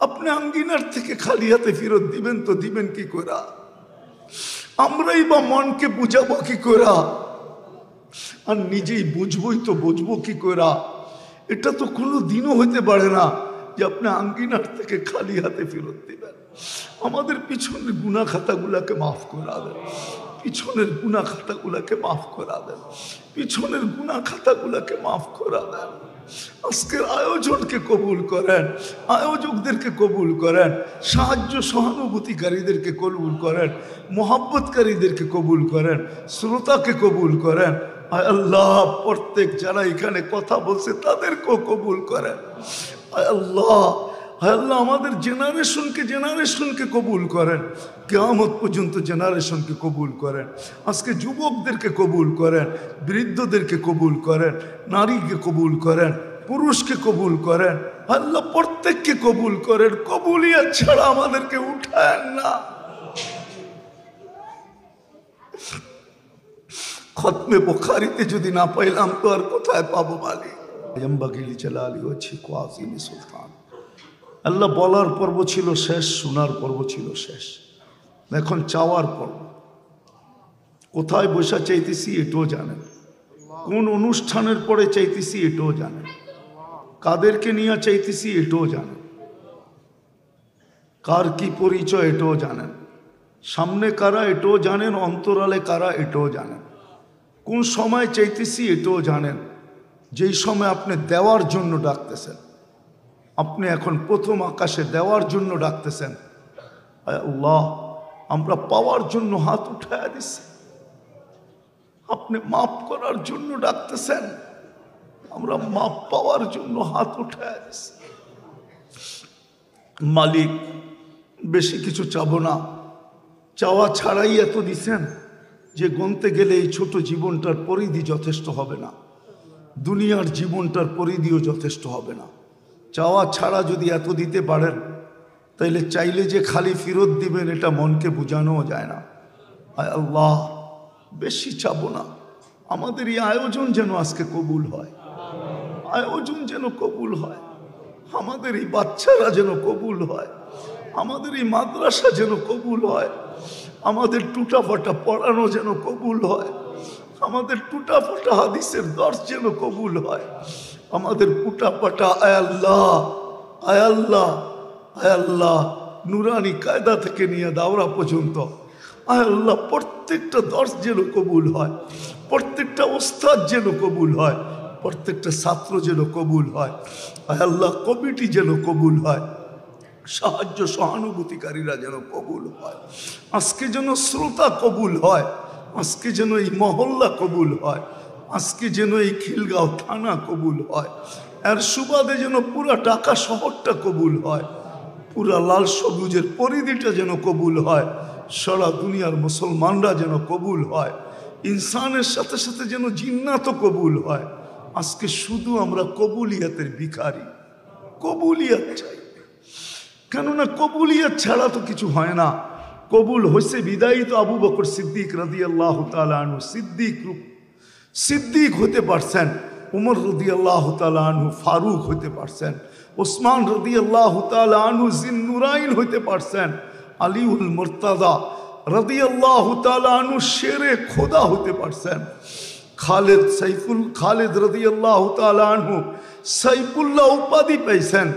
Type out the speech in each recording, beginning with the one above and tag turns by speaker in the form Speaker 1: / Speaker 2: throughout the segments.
Speaker 1: আপনি আঙ্গিনার থেকে খালি হাতে ফেরত দিবেন তো দিবেন কি করে? আমরাই বা মনকে বুঝাবো কি করে? আর নিজেই বুঝবই তো বুঝবো কি করে? এটা তো কোনো দিনও হইতে পারে না যে আপনি আঙ্গিনার থেকে খালি হাতে ফেরত দিবেন। আমাদের পিছনের গুনাহ খাতাগুলাকে মাফ করা দেন, পিছনের গুনাহ খাতাগুলাকে মাফ করা দেন, পিছনের গুনাহ খাতাগুলাকে মাফ করা দেন। আজকের আয়োজনকে কবুল করেন, আয়োজকদেরকে কবুল করেন, সাহায্য সহানুভূতিকারীদেরকে কবুল করেন, মোহাব্বতকারীদেরকে কবুল করেন, শ্রোতাকে কবুল করেন। আয় আল্লাহ, প্রত্যেক যারা এখানে কথা বলছে তাদেরকেও কবুল করেন। আয় আল্লাহ, আয় আল্লাহ, আমাদের জেনারেশনকে কবুল করেন, কিয়ামত পর্যন্ত জেনারেশনকে কবুল করেন। আজকে যুবকদেরকে কবুল করেন, বৃদ্ধদেরকে কবুল করেন, নারীকে কবুল করেন, পুরুষকে কবুল করেন। আল্লাহ প্রত্যেককে কবুল করেন। কবুলিয়াত ছাড়া আমাদেরকে উঠায়েন না। খতমে বুখারীতে যদি না পাইলাম তো আর কোথায় পাবো মালিক? জম্বাগিলি জালালি ওয়াজহি ওয়াজিমি সুলতান। আল্লাহ বলার পর্ব ছিল শেষ, শোনার পর্ব ছিল শেষ, এখন চাওয়ার পর্ব। কোথায় বসা চাইতেছি এটাও জানেন, কোন অনুষ্ঠানের পরে চাইতেছি এটাও জানেন, কাদেরকে নিয়ে চাইতেছি এটাও জানেন, কার কি পরিচয় এটাও জানেন, সামনে কারা এটাও জানেন, অন্তরালে কারা এটাও জানেন, কোন সময় চাইতেছি এটাও জানেন। যেই সময় আপনি দেওয়ার জন্য ডাকতেছেন, আপনি এখন প্রথম আকাশে দেওয়ার জন্য ডাকতেছেন। আল্লাহ, আমরা পাওয়ার জন্য হাত উঠায় দিচ্ছি। আপনি মাফ করার জন্য ডাকতেছেন, আমরা মাফ পাওয়ার জন্য হাত উঠায় দিচ্ছি। মালিক, বেশি কিছু চাবো না, চাওয়া ছাড়াই এত দিছেন যে গুনতে গেলে এই ছোট জীবনটার পরিধি যথেষ্ট হবে না, দুনিয়ার জীবনটার পরিধিও যথেষ্ট হবে না। চাওয়া ছাড়া যদি এত দিতে পারেন, তাইলে চাইলে যে খালি ফেরত দিবেন এটা মনকে বোঝানোও যায় না। আয় আল্লাহ, বেশি চাবো না, আমাদের এই আয়োজন যেন আজকে কবুল হয়, আয়োজন যেন কবুল হয়, আমাদের এই বাচ্চারা যেন কবুল হয়, আমাদের এই মাদ্রাসা যেন কবুল হয়, আমাদের টুটাফাটা পড়ানো যেন কবুল হয়, আমাদের টুটাফাটা হাদিসের দর্শ যেন কবুল হয়, আমাদের টুটাফাটা আয় আল্লাহ, আয় আল্লাহ, আয় আল্লাহ, নুরানি কায়দা থেকে নিয়ে দাওরা পর্যন্ত আয় আল্লাহ প্রত্যেকটা দর্শ যেন কবুল হয়, প্রত্যেকটা ওস্তাদ যেন কবুল হয়, প্রত্যেকটা ছাত্র যেন কবুল হয়। আয় আল্লাহ কমিটি যেন কবুল হয়, সাহায্য সহানুভূতিকারীরা যেন কবুল হয়, আজকে যেন শ্রোতা কবুল হয়, আজকে যেন এই মহল্লা কবুল হয়, আজকে যেন এই খিলগাঁও থানা কবুল হয়, আর সুবাদে যেন পুরা ঢাকা শহরটা কবুল হয়, পুরা লাল সবুজের পরিধিটা যেন কবুল হয়, সারা দুনিয়ার মুসলমানরা যেন কবুল হয়, ইনসানের সাথে সাথে যেন জিন্নাতও কবুল হয়। আজকে শুধু আমরা কবুলিয়াতের ভিখারি, কবুলিয়াত চাই, কেননা কবুলিয়াত ছাড়া তো কিছু হয় না। কবুল হয়েছে বিদায়ী তো আবু বকর সিদ্দিক রাদিয়াল্লাহু তাআলা আনহু সিদ্দিক হতে পারছেন, উমর রাদিয়াল্লাহু তাআলা আনহু ফারুক হতে পারছেন, ওসমান রাদিয়াল্লাহু তাআলা আনহু জিন্নুরাইন হতে পারছেন, আলীউল মুর্তাদা রাদিয়াল্লাহু তাআলা আনহু শেরে খোদা হতে পারছেন, খালিদ রাদিয়াল্লাহু তাআলা আনহু সাইফুল্লাহ উপাধি পেয়েছেন,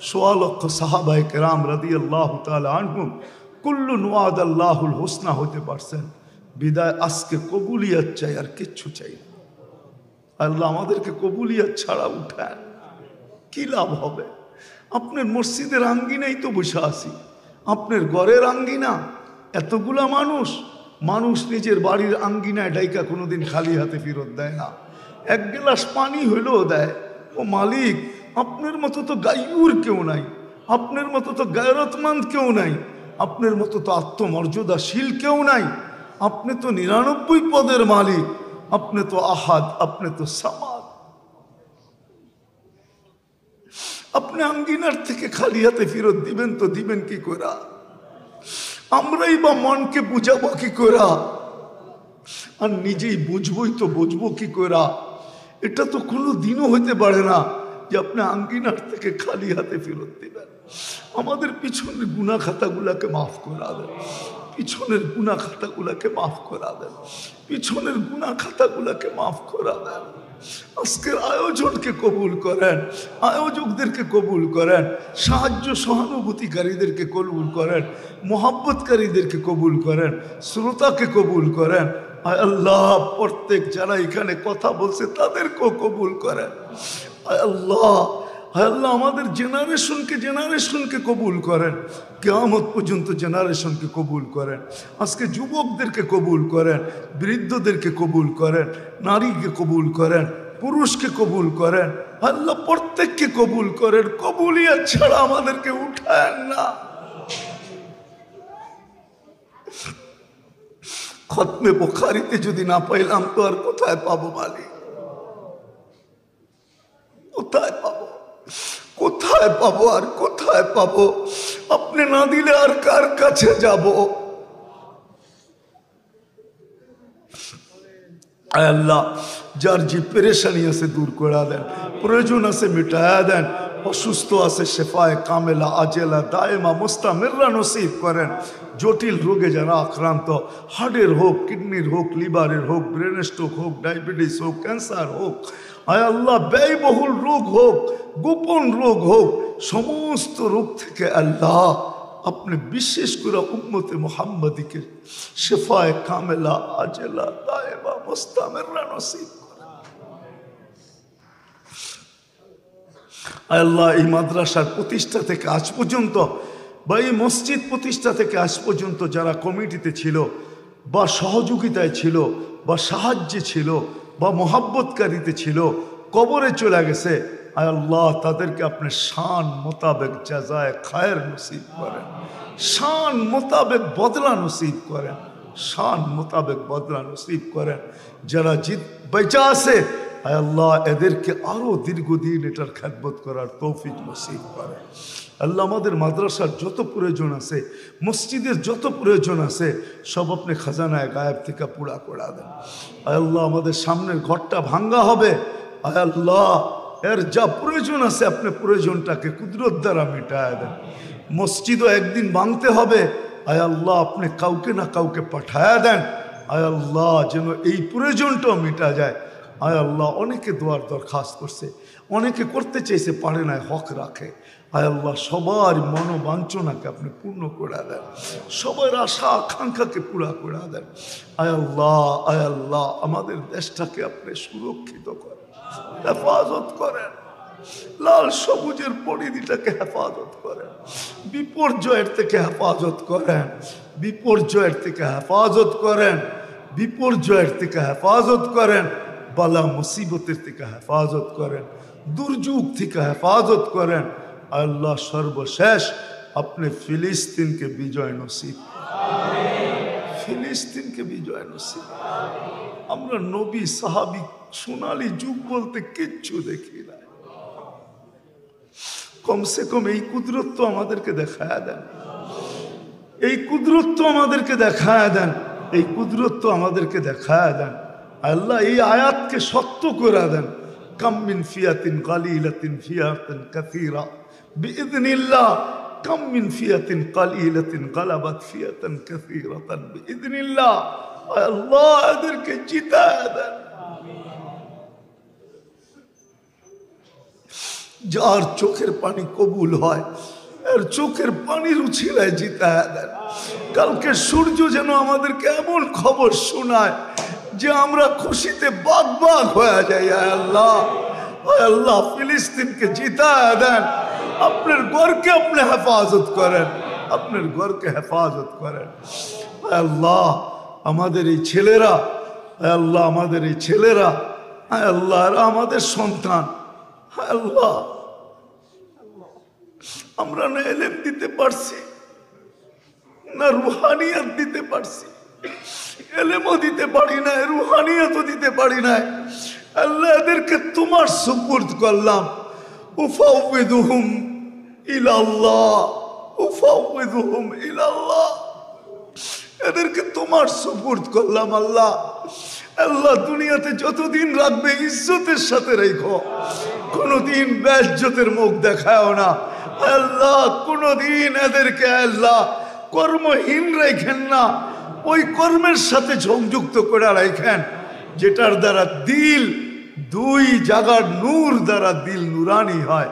Speaker 1: ১৬ লক্ষ সাহাবায়ে কেরাম রাদিয়াল্লাহু তাআলা আনহুম কুল্লুন ওয়াদাল্লাহুল হুসনা হতে পারছেন। বিদায় আজকে কবুলিয়াত চাই, আর কিচ্ছু চাই না। আল্লাহ আমাদেরকে কবুলিয়াত ছাড়া উঠায়, কি লাভ হবে? আপনার মসজিদের আঙ্গিনাই তো বসে আছি, আপনার ঘরের আঙ্গিনা, এতগুলা মানুষ নিজের বাড়ির আঙ্গিনায় ডাইকা কোনোদিন খালি হাতে ফেরত দেয় না, এক গ্লাস পানি হইলেও দেয়। ও মালিক, আপনার মতো তো গাইয়ুর কেউ নাই, আপনার মতো তো গায়রতমন্দ কেউ নাই, আপনার মতো তো আত্মমর্যাদাশীল কেউ নাই। আপনি তো ৯৯ পদের মালিক, আপনি তো আহাদ, আপনি তো সামাদ। আপনি আঙ্গিনার থেকে খালি হাতে ফেরত দিবেন তো দিবেন কি করে? আমরাই বা মনকে বুঝাবো কি করে? আর নিজেই বুঝবই তো বুঝবো কি করে? এটা তো কোনো দিনও হইতে পারে না যে আপনি আঙ্গিনার থেকে খালি হাতে ফেরত দিবেন। আমাদের পিছনের গুনাহ খাতাগুলোকে মাফ করা দেন, পিছনের গুনাহ খাতাগুলোকে মাফ করা দেন, পিছনের গুনাহ খাতাগুলোকে মাফ করা দেন। আজকের আয়োজনকে কবুল করেন, আয়োজকদেরকে কবুল করেন, সাহায্য সহানুভূতিকারীদেরকে কবুল করেন, মোহাব্বতকারীদেরকে কবুল করেন, শ্রোতাকে কবুল করেন। আয় আল্লাহ, প্রত্যেক যারা এখানে কথা বলছে তাদেরকেও কবুল করেন। আয় আল্লাহ, আয় আল্লাহ, আমাদের জেনারেশনকে কবুল করেন, কিয়ামত পর্যন্ত জেনারেশনকে কবুল করেন। আজকে যুবকদেরকে কবুল করেন, বৃদ্ধদেরকে কবুল করেন, নারীকে কবুল করেন, পুরুষকে কবুল করেন। আল্লাহ প্রত্যেককে কবুল করেন, কবুলিয়ত ছাড়া আমাদেরকে উঠায়েন না। খতমে বুখারীতে যদি না পাইলাম তো আর কোথায় পাবো মালিক? কোথায় পাবো? কোথায় পাবো? আর কোথায় পাবো? আপনি না দিলে আর কার কাছে যাব? আল্লাহ, যার যে পেরেশানি আছে দূর করে দেন, প্রয়োজন আছে মিটায়া দেন, অসুস্থ আছে শেফায়ে কামেলা আজেলা দায়েমা মুস্তামিররা নসিব করেন। জটিল রোগে যারা আক্রান্ত, হার্টের হোক, কিডনির হোক, লিভারের হোক, ব্রেন স্ট্রোক হোক, ডায়াবেটিস হোক, ক্যান্সার হোক, আয় আল্লাহ ব্যয়বহুল রোগ হোক, গোপন রোগ হোক, সমস্ত রোগ থেকে আল্লাহ আপনি বিশেষ করে উম্মতে মুহাম্মাদিকে শেফায়ে কামেলা আজেলা দায়েমা মুস্তামিররা নসিব করেন। আল্লাহ, এই মাদ্রাসার প্রতিষ্ঠা থেকে আজ পর্যন্ত বা এই মসজিদ প্রতিষ্ঠা থেকে আজ পর্যন্ত যারা কমিটিতে ছিল বা সহযোগিতায় ছিল বা সাহায্যে ছিল বা মোহাব্বতকারীতে ছিল, কবরে চলে গেছে, আল্লাহ তাদেরকে আপনি শান মোতাবেক জাযায়ে খায়ের নসিব করেন, শান মোতাবেক বদলা নসিব করেন, শান মোতাবেক বদলা নসিব করেন। যারা বেঁচে আছে আল্লাহ এদেরকে আরো দীর্ঘদিন এটার খেদমত করার তৌফিক নসিব করেন। আল্লাহ, আমাদের মাদ্রাসার যত প্রয়োজন আছে, মসজিদের যত প্রয়োজন আছে, সব আপনি খাজানায় গায়েব থেকে পুরা করে দেন। আল্লাহ, আমাদের সামনের ঘরটা ভাঙ্গা হবে, আল্লাহ এর যা প্রয়োজন আছে আপনি প্রয়োজনটাকে কুদরত দ্বারা মিটায় দেন। মসজিদও একদিন ভাঙতে হবে, আয় আল্লাহ আপনি কাউকে না কাউকে পাঠায়া দেন, আয় আল্লাহ যেন এই প্রয়োজনটাও মিটা যায়। আয় আল্লাহ, অনেকে দোয়ার দরখাস্ত করছে, অনেকে করতে চেয়েছে পারে না, হক রাখে। আয় আল্লাহ, সবার মনোবাঞ্ছনাকে আপনি পূর্ণ করে দেন, সবার আশা আকাঙ্ক্ষাকে পুরা করে দেন। আয় আল্লাহ আমাদের দেশটাকে আপনি সুরক্ষিত করেন, হেফাজত করেন, লাল সবুজের পরিধিটাকে হেফাজত করেন, বিপর্যয়ের থেকে হেফাজত করেন, বিপর্যয়ের থেকে হেফাজত করেন, বিপর্যয়ের থেকে হেফাজত করেন, বালা মুসিবতের থেকে হেফাজত করেন, দুর্যোগ থেকে হেফাজত করেন। আল্লাহ সর্বশেষ আপনি ফিলিস্তিনকে বিজয় নসিব, ফিলিস্তিনকে বিজয় নসিব। আমরা নবী সাহাবী সোনালী যুগ বলতে কিচ্ছু দেখি না, কমসে কম এই কুদরত তো আমাদেরকে দেখায় দেন, এই কুদরত তো আমাদেরকে দেখায় দেন, এই কুদরত তো আমাদেরকে দেখায় দেন। আল্লাহ এই আয়াতকে সত্য করে দেন, কাম মিন ফিয়াতিন কালিলাতিন ফিয়াতান কাসীরা বিইذنিল্লাহ, কাম মিন ফিয়াতিন কালিলাতিন গালাবাত ফিয়াতান কাসীরাতান বিইذনিল্লাহ। আল্লাহ এদেরকে জিতায় দেন, যার চোখের পানি কবুল হয় এর চোখের পানির উছিলায় জিতায় দেন। কালকে সূর্য যেন আমাদেরকে এমন খবর শোনায় যে আমরা খুশিতে বাগ বাগ হয়ে যাই। আল্লাহ, আল্লাহ ফিলিস্তিনকে জিতায় দেন, আপনার ঘরকে আপনি হেফাজত করেন, আপনার ঘরকে হেফাজত করেন। আল্লাহ আমাদের এই ছেলেরা, আল্লাহ আমাদের এই ছেলেরা, আল্লাহ আমাদের সন্তান, আল্লাহ আমরা না এলেম দিতে পারছি না রুহানিয়াত দিতে পারছি, এলেমও দিতে পারি না, রুহানিয়াতও দিতে পারি না। আল্লাহ এদেরকে তোমার সুপুর্দ করলাম, উফাউযুহুম ইলাল্লাহ, উফাউযুহুম ইলাল্লাহ, এদেরকে তোমার সুপুর্দ করলাম। আল্লাহ, আল্লাহ দুনিয়াতে যতদিন রাখবে ইজ্জতের সাথে রেখো, কোনদিন বেইজ্জতের মুখ দেখাও না। আল্লাহ কোনদিন এদেরকে আল্লাহ কর্মহীন রেখেন না, ওই কর্মের সাথে সংযুক্ত করে রাখেন যেটার দ্বারা দিল দুই জায়গার নূর দ্বারা দিল নুরানি হয়।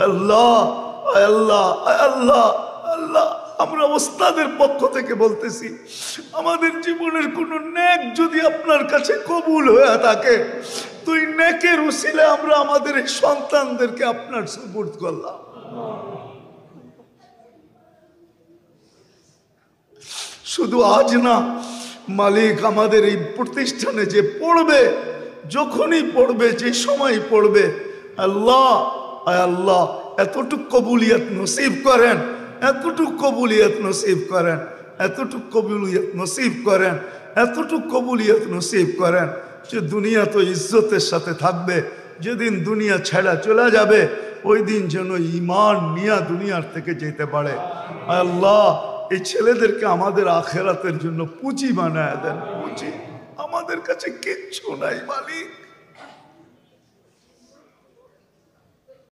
Speaker 1: আল্লাহ আল্লাহ আল্লাহ আল্লাহ, আমরা ওস্তাদের পক্ষ থেকে বলতেছি, আমাদের জীবনের কোন নেক যদি আপনার কাছে কবুল হয়ে থাকে, তুই নেকের উসিলে আমরা আমাদের এই সন্তানদেরকে আপনার সুপুর্দ করলাম। শুধু আজ না মালিক, আমাদের এই প্রতিষ্ঠানে যে পড়বে, যখনই পড়বে, যে সময় পড়বে, আল্লাহ আল্লাহ এতটুক কবুলিয়ত নসিব করেন, এতটুক কবুলিয়ত নসিব করেন, এতটুক কবুলিয়ত নসিব করেন, এতটুক কবুলিয়ত নসিব করেন যে দুনিয়া তো ইজ্জতের সাথে থাকবে, যেদিন দুনিয়া ছেড়া চলে যাবে ওই দিন যেন ঈমান নিয়ে দুনিয়ার থেকে যেতে পারে। আল্লাহ এই ছেলেদেরকে আমাদের আখেরাতের জন্য পুঁজি বানায় দেন, পুঁজি। আমাদের কাছে কিচ্ছু নাই মালিক।